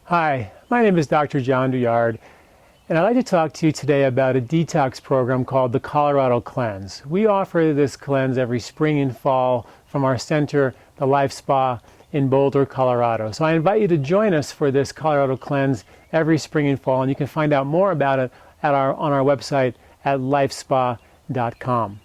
Hi, my name is Dr. John Douillard, and I'd like to talk to you today about a detox program called the Colorado Cleanse. We offer this cleanse every spring and fall from our center, the LifeSpa in Boulder, Colorado. So I invite you to join us for this Colorado Cleanse every spring and fall, and you can find out more about it on our website at lifespa.com.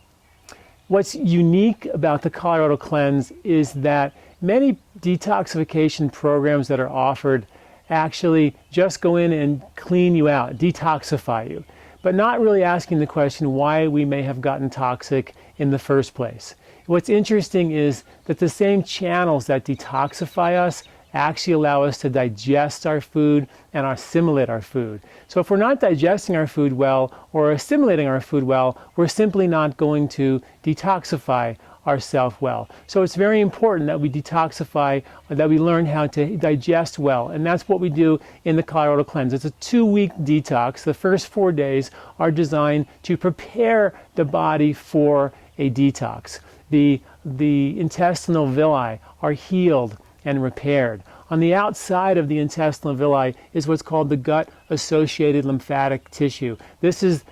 What's unique about the Colorado Cleanse is that many detoxification programs that are offered actually just go in and clean you out, detoxify you, but not really asking the question why we may have gotten toxic in the first place. What's interesting is that the same channels that detoxify us actually allow us to digest our food and assimilate our food. So if we're not digesting our food well or assimilating our food well, we're simply not going to detoxify ourselves well. So it's very important that we detoxify, that we learn how to digest well. And that's what we do in the Colorado Cleanse. It's a 2-week detox. The first 4 days are designed to prepare the body for a detox. The intestinal villi are healed and repaired. On the outside of the intestinal villi is what's called the gut-associated lymphatic tissue. This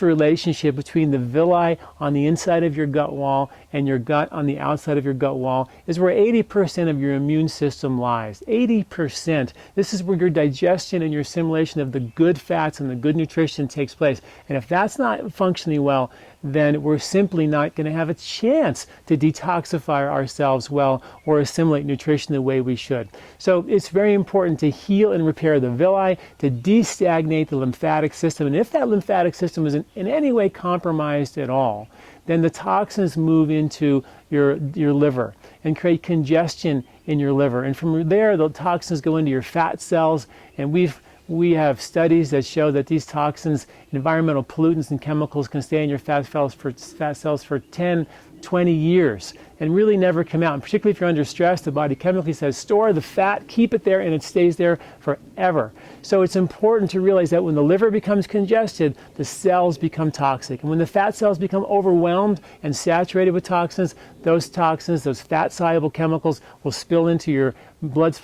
relationship between the villi on the inside of your gut wall and your gut on the outside of your gut wall is where 80% of your immune system lies. 80%. This is where your digestion and your assimilation of the good fats and the good nutrition takes place. And if that's not functioning well, then we're simply not going to have a chance to detoxify ourselves well or assimilate nutrition the way we should. So it's very important to heal and repair the villi, to destagnate the lymphatic system. And if that lymphatic system is in any way compromised at all, then the toxins move into your liver and create congestion in your liver. And from there, the toxins go into your fat cells, and we have studies that show that these toxins, environmental pollutants and chemicals can stay in your fat cells for 10, 20 years and really never come out. And particularly if you're under stress, the body chemically says, store the fat, keep it there, and it stays there forever. So it's important to realize that when the liver becomes congested, the cells become toxic. And when the fat cells become overwhelmed and saturated with toxins, those fat-soluble chemicals will spill into your blood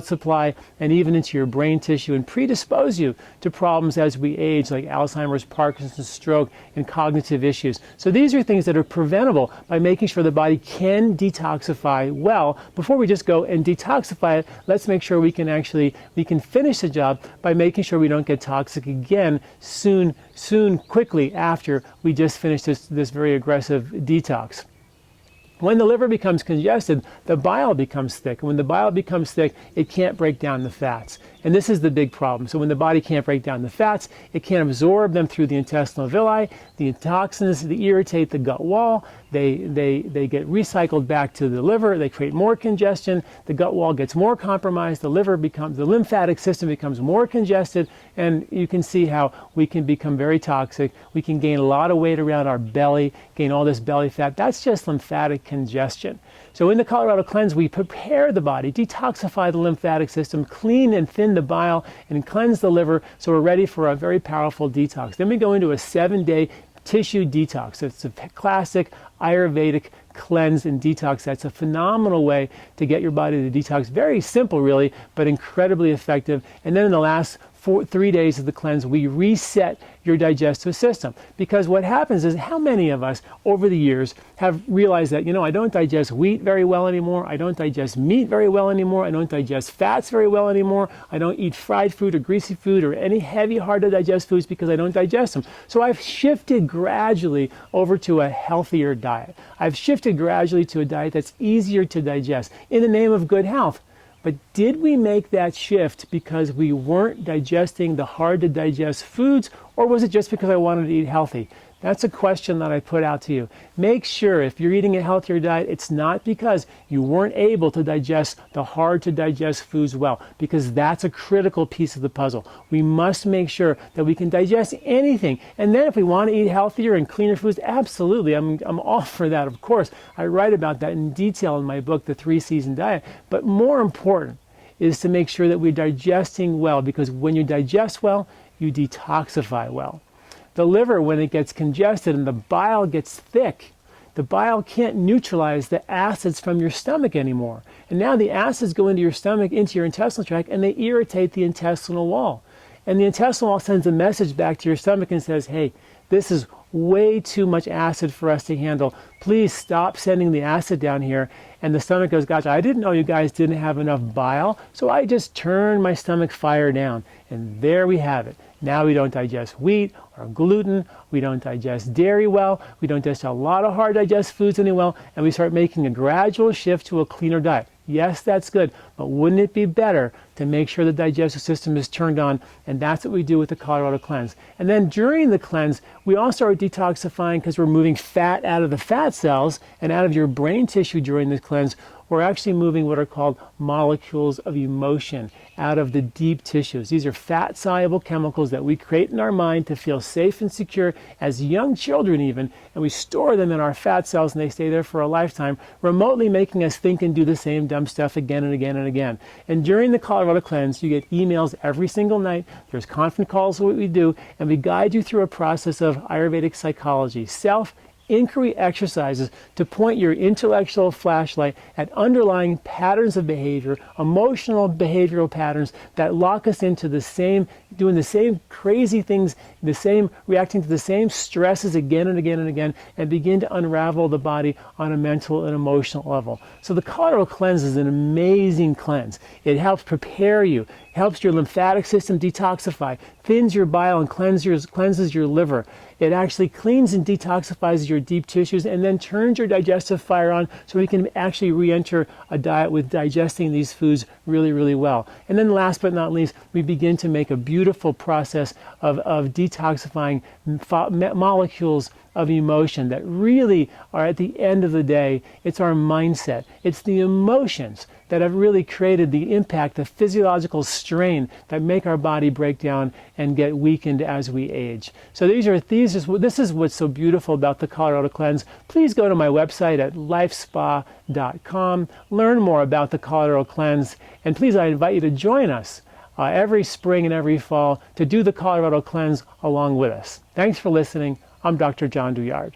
supply and even into your brain tissue and predispose you to problems as we age, like Alzheimer's, Parkinson's, stroke, and cognitive issues. So these are things that are preventable by making sure the body can detoxify well. Before we just go and detoxify it, let's make sure we can finish the job by making sure we don't get toxic again quickly after we just finish this very aggressive detox. When the liver becomes congested, the bile becomes thick. And when the bile becomes thick, it can't break down the fats. And this is the big problem. So when the body can't break down the fats, it can't absorb them through the intestinal villi. The toxins, they irritate the gut wall. They get recycled back to the liver. They create more congestion. The gut wall gets more compromised. The lymphatic system becomes more congested. And you can see how we can become very toxic. We can gain a lot of weight around our belly, gain all this belly fat. That's just lymphatic congestion. So in the Colorado Cleanse, we prepare the body, detoxify the lymphatic system, clean and thin the bile, and cleanse the liver so we're ready for a very powerful detox. Then we go into a 7-day tissue detox. It's a classic Ayurvedic cleanse and detox. That's a phenomenal way to get your body to detox. Very simple, really, but incredibly effective. And then in the last 3 days of the cleanse, we reset your digestive system. Because what happens is, how many of us over the years have realized that, I don't digest wheat very well anymore, I don't digest meat very well anymore, I don't digest fats very well anymore, I don't eat fried food or greasy food or any heavy, hard to digest foods because I don't digest them. So I've shifted gradually over to a healthier diet. I've shifted gradually to a diet that's easier to digest in the name of good health. But did we make that shift because we weren't digesting the hard to digest foods, or was it just because I wanted to eat healthy? That's a question that I put out to you. Make sure if you're eating a healthier diet, it's not because you weren't able to digest the hard to digest foods well, because that's a critical piece of the puzzle. We must make sure that we can digest anything. And then if we want to eat healthier and cleaner foods, absolutely, I'm all for that, of course. I write about that in detail in my book, The 3-Season Diet. But more important is to make sure that we're digesting well, because when you digest well, you detoxify well. The liver, when it gets congested and the bile gets thick, the bile can't neutralize the acids from your stomach anymore. And now the acids go into your stomach, into your intestinal tract, and they irritate the intestinal wall. And the intestinal wall sends a message back to your stomach and says, hey, this is way too much acid for us to handle. Please stop sending the acid down here. And the stomach goes, gosh, I didn't know you guys didn't have enough bile, so I just turned my stomach fire down. And there we have it. Now we don't digest wheat or gluten, we don't digest dairy well, we don't digest a lot of hard digest foods any well, and we start making a gradual shift to a cleaner diet. Yes, that's good, but wouldn't it be better to make sure the digestive system is turned on? And that's what we do with the Colorado Cleanse. And then during the cleanse, we also are detoxifying because we're moving fat out of the fat cells and out of your brain tissue during the cleanse. We're actually moving what are called molecules of emotion out of the deep tissues. These are fat-soluble chemicals that we create in our mind to feel safe and secure as young children even, and we store them in our fat cells and they stay there for a lifetime, remotely making us think and do the same dumb stuff again and again and again. And during the Colorado Cleanse, you get emails every single night. There's conference calls, what we do, and we guide you through a process of Ayurvedic psychology, inquiry exercises to point your intellectual flashlight at underlying patterns of behavior, emotional behavioral patterns that lock us into doing the same crazy things, reacting to the same stresses again and again and again, and begin to unravel the body on a mental and emotional level. So the Colorado Cleanse is an amazing cleanse. It helps prepare you, helps your lymphatic system detoxify, thins your bile and cleanses your liver. It actually cleans and detoxifies your deep tissues and then turns your digestive fire on so we can actually re-enter a diet with digesting these foods really, really well. And then last but not least, we begin to make a beautiful process of detoxifying molecules of emotion that really are, at the end of the day, it's our mindset. It's the emotions that have really created the impact, the physiological strain that make our body break down and get weakened as we age. So this is what's so beautiful about the Colorado Cleanse. Please go to my website at LifeSpa.com, learn more about the Colorado Cleanse, and please, I invite you to join us every spring and every fall to do the Colorado Cleanse along with us. Thanks for listening. I'm Dr. John Douillard.